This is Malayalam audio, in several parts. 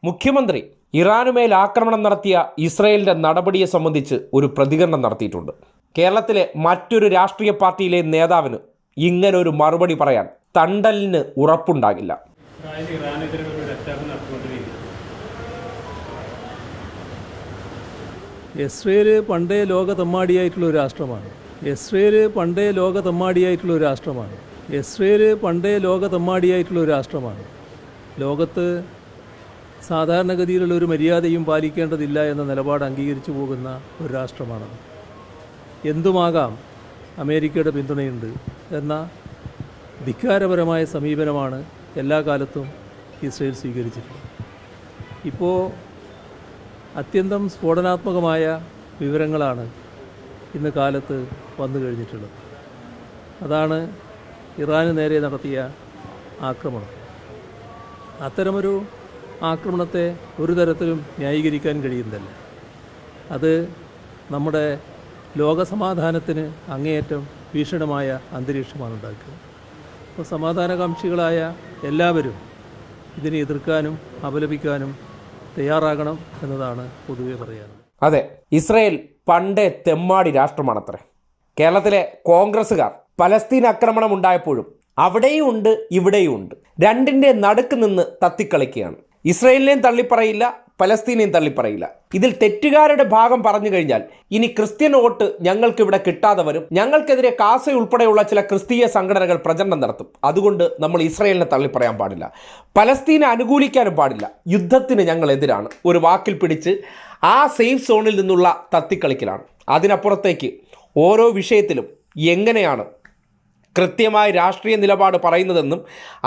മുഖ്യമന്ത്രി ഇറാനുമേൽ ആക്രമണം നടത്തിയ ഇസ്രയേലിന്റെ നടപടിയെ സംബന്ധിച്ച് ഒരു പ്രതികരണം നടത്തിയിട്ടുണ്ട്. കേരളത്തിലെ മറ്റൊരു രാഷ്ട്രീയ പാർട്ടിയിലെ നേതാവിന് ഇങ്ങനെ ഒരു മറുപടി പറയാൻ തണ്ടലിന് ഉറപ്പുണ്ടാകില്ല. ഇസ്രയേൽ പണ്ടേ ലോകതെമ്മാടിയായിട്ടുള്ള ഒരു രാഷ്ട്രമാണ്. ഇസ്രയേൽ പണ്ടേ ലോകതെമ്മാടിയായിട്ടുള്ള ഒരു രാഷ്ട്രമാണ്. ഇസ്രയേൽ പണ്ടേ ലോകതെമ്മാടിയായിട്ടുള്ള ഒരു രാഷ്ട്രമാണ്. ലോകത്ത് സാധാരണഗതിയിലുള്ള ഒരു മര്യാദയും പാലിക്കേണ്ടതില്ല എന്ന നിലപാട് അംഗീകരിച്ചു പോകുന്ന ഒരു രാഷ്ട്രമാണത്. എന്തുമാകാം, അമേരിക്കയുടെ പിന്തുണയുണ്ട് എന്ന ധിക്കാരപരമായ സമീപനമാണ് എല്ലാ കാലത്തും ഇസ്രയേൽ സ്വീകരിച്ചിട്ടുള്ളത്. ഇപ്പോൾ അത്യന്തം സ്ഫോടനാത്മകമായ വിവരങ്ങളാണ് ഇന്ന് കാലത്ത് വന്നു കഴിഞ്ഞിട്ടുള്ളത്. അതാണ് ഇറാന് നേരെ നടത്തിയ ആക്രമണം. അത്തരമൊരു ആക്രമണത്തെ ഒരു തരത്തിലും ന്യായീകരിക്കാൻ കഴിയുന്നതല്ല. അത് നമ്മുടെ ലോകസമാധാനത്തിന് അങ്ങേയറ്റം ഭീഷണമായ അന്തരീക്ഷമാണ് ഉണ്ടാക്കുക. അപ്പോൾ സമാധാനകാംക്ഷികളായ എല്ലാവരും ഇതിനെ എതിർക്കാനും അപലപിക്കാനും തയ്യാറാകണം എന്നതാണ് പൊതുവെ പറയാനുള്ളത്. അതെ, ഇസ്രയേൽ പണ്ടേ തെമ്മാടി രാഷ്ട്രമാണത്രേ. കേരളത്തിലെ കോൺഗ്രസ്സുകാർ പലസ്തീൻ ആക്രമണം ഉണ്ടായപ്പോഴും അവിടെയും ഉണ്ട് ഇവിടെയും ഉണ്ട്, രണ്ടിൻ്റെ നടുക്ക് നിന്ന് തത്തിക്കളിക്കുകയാണ്. ഇസ്രയേലിനെയും തള്ളിപ്പറയില്ല, പലസ്തീനെയും തള്ളിപ്പറയില്ല. ഇതിൽ തെറ്റുകാരുടെ ഭാഗം പറഞ്ഞു കഴിഞ്ഞാൽ ഇനി ക്രിസ്ത്യൻ വോട്ട് ഞങ്ങൾക്കിവിടെ കിട്ടാതെ വരും, ഞങ്ങൾക്കെതിരെ കാസ ഉൾപ്പെടെയുള്ള ചില ക്രിസ്തീയ സംഘടനകൾ പ്രചരണം നടത്തും, അതുകൊണ്ട് നമ്മൾ ഇസ്രയേലിനെ തള്ളിപ്പറയാൻ പാടില്ല, പലസ്തീനെ അനുകൂലിക്കാനും പാടില്ല, യുദ്ധത്തിന് ഞങ്ങൾ എതിരാണ്, ഒരു വാക്കിൽ പിടിച്ച് ആ സേഫ് സോണിൽ നിന്നുള്ള തത്തിക്കളിക്കലാണ്. അതിനപ്പുറത്തേക്ക് ഓരോ വിഷയത്തിലും എങ്ങനെയാണ് കൃത്യമായ രാഷ്ട്രീയ നിലപാട് പറയുന്നതെന്നും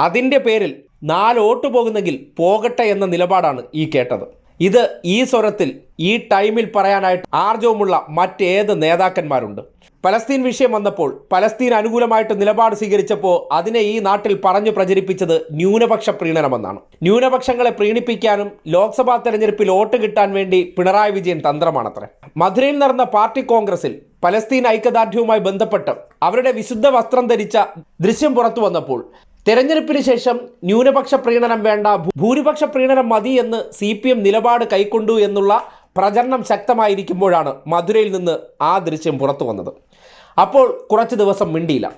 അതിൻ്റെ പേരിൽ 4 വോട്ട് പോകുന്നെങ്കിൽ പോകട്ടെ എന്ന നിലപാടാണ് ഈ കേട്ടത്. ഇത് ഈ സ്വരത്തിൽ ഈ ടൈമിൽ പറയാനായിട്ട് ആർജവമുള്ള മറ്റേത് നേതാക്കന്മാരുണ്ട്? പലസ്തീൻ വിഷയം വന്നപ്പോൾ പലസ്തീൻ അനുകൂലമായിട്ട് നിലപാട് സ്വീകരിച്ചപ്പോൾ അതിനെ ഈ നാട്ടിൽ പറഞ്ഞു പ്രചരിപ്പിച്ചത് ന്യൂനപക്ഷ പ്രീണനമെന്നാണ്. ന്യൂനപക്ഷങ്ങളെ പ്രീണിപ്പിക്കാനും ലോക്സഭാ തെരഞ്ഞെടുപ്പിൽ വോട്ട് കിട്ടാൻ വേണ്ടി പിണറായി വിജയൻ തന്ത്രമാണത്രേ. മധുരയിൽ നടന്ന പാർട്ടി കോൺഗ്രസിൽ പലസ്തീൻ ഐക്യദാർഢ്യവുമായി ബന്ധപ്പെട്ട് അവരുടെ വിശുദ്ധ വസ്ത്രം ധരിച്ച ദൃശ്യം പുറത്തു വന്നപ്പോൾ തെരഞ്ഞെടുപ്പിന് ശേഷം ന്യൂനപക്ഷ പ്രീണനം വേണ്ട, ഭൂരിപക്ഷ പ്രീണനം മതി എന്ന് CPM നിലപാട് കൈക്കൊണ്ടു എന്നുള്ള പ്രചരണം ശക്തമായിരിക്കുമ്പോഴാണ് മധുരയിൽ നിന്ന് ആ ദൃശ്യം പുറത്തു വന്നത്. അപ്പോൾ കുറച്ച് ദിവസം മിണ്ടിയില്ല.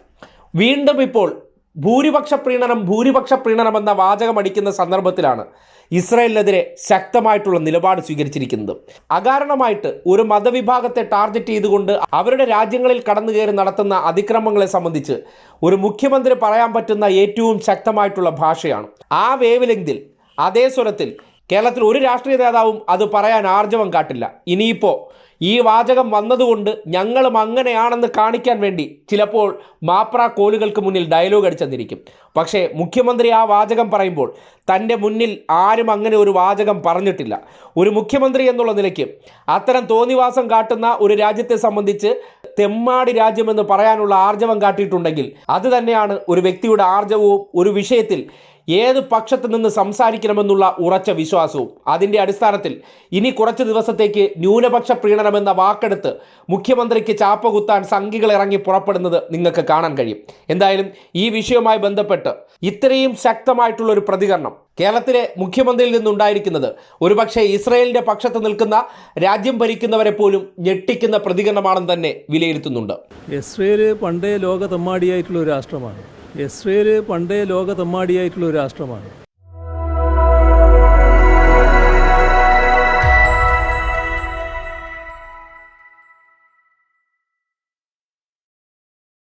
വീണ്ടും ഇപ്പോൾ ഭൂരിപക്ഷ പ്രീണനം എന്ന വാചകം അടിക്കുന്ന സന്ദർഭത്തിലാണ് ഇസ്രായേലിനെതിരെ ശക്തമായിട്ടുള്ള നിലപാട് സ്വീകരിച്ചിരിക്കുന്നത്. അകാരണമായിട്ട് ഒരു മതവിഭാഗത്തെ ടാർഗറ്റ് ചെയ്തുകൊണ്ട് അവരുടെ രാജ്യങ്ങളിൽ കടന്നു കയറി നടത്തുന്ന അതിക്രമങ്ങളെ സംബന്ധിച്ച് ഒരു മുഖ്യമന്ത്രി പറയാൻ പറ്റുന്ന ഏറ്റവും ശക്തമായിട്ടുള്ള ഭാഷയാണ്. ആ വേവ് ലെങ്തിൽ അതേ സ്വരത്തിൽ കേരളത്തിൽ ഒരു രാഷ്ട്രീയ നേതാവും അത് പറയാൻ ആർജവം കാട്ടില്ല. ഇനിയിപ്പോൾ ഈ വാചകം വന്നതുകൊണ്ട് ഞങ്ങളും അങ്ങനെയാണെന്ന് കാണിക്കാൻ വേണ്ടി ചിലപ്പോൾ മാപ്ര കോലുകൾക്ക് മുന്നിൽ ഡയലോഗ് അടിച്ചെന്നിരിക്കും. പക്ഷേ മുഖ്യമന്ത്രി ആ വാചകം പറയുമ്പോൾ തൻ്റെ മുന്നിൽ ആരും അങ്ങനെ ഒരു വാചകം പറഞ്ഞിട്ടില്ല. ഒരു മുഖ്യമന്ത്രി എന്നുള്ള നിലയ്ക്ക് അത്തരം തോന്നിവാസം കാട്ടുന്ന ഒരു രാജ്യത്തെ സംബന്ധിച്ച് തെമ്മാടി രാജ്യമെന്ന് പറയാനുള്ള ആർജവം കാട്ടിയിട്ടുണ്ടെങ്കിൽ അത് തന്നെയാണ് ഒരു വ്യക്തിയുടെ ആർജവവും ഒരു വിഷയത്തിൽ ഏത് പക്ഷത്ത് നിന്ന് സംസാരിക്കണമെന്നുള്ള ഉറച്ച വിശ്വാസവും. അതിൻ്റെ അടിസ്ഥാനത്തിൽ ഇനി കുറച്ച് ദിവസത്തേക്ക് ന്യൂനപക്ഷ പ്രീണനമെന്ന വാക്കെടുത്ത് മുഖ്യമന്ത്രിക്ക് ചാപ്പ കുത്താൻ സംഘികൾ ഇറങ്ങി പുറപ്പെടുന്നത് നിങ്ങൾക്ക് കാണാൻ കഴിയും. എന്തായാലും ഈ വിഷയവുമായി ബന്ധപ്പെട്ട് ഇത്രയും ശക്തമായിട്ടുള്ളൊരു പ്രതികരണം കേരളത്തിലെ മുഖ്യമന്ത്രിയിൽ നിന്നുണ്ടായിരിക്കുന്നത് ഒരുപക്ഷെ ഇസ്രയേലിൻ്റെ പക്ഷത്ത് നിൽക്കുന്ന രാജ്യം ഭരിക്കുന്നവരെ പോലും ഞെട്ടിക്കുന്ന പ്രതികരണമാണെന്ന് തന്നെ വിലയിരുത്തുന്നുണ്ട്. ഇസ്രയേൽ പണ്ടേ ലോകതെമ്മാടിയായിട്ടുള്ള ഒരു രാഷ്ട്രമാണ്. ഇസ്രയേൽ പണ്ടേ ലോകതെമ്മാടിയായിട്ടുള്ള ഒരു രാഷ്ട്രമാണ്.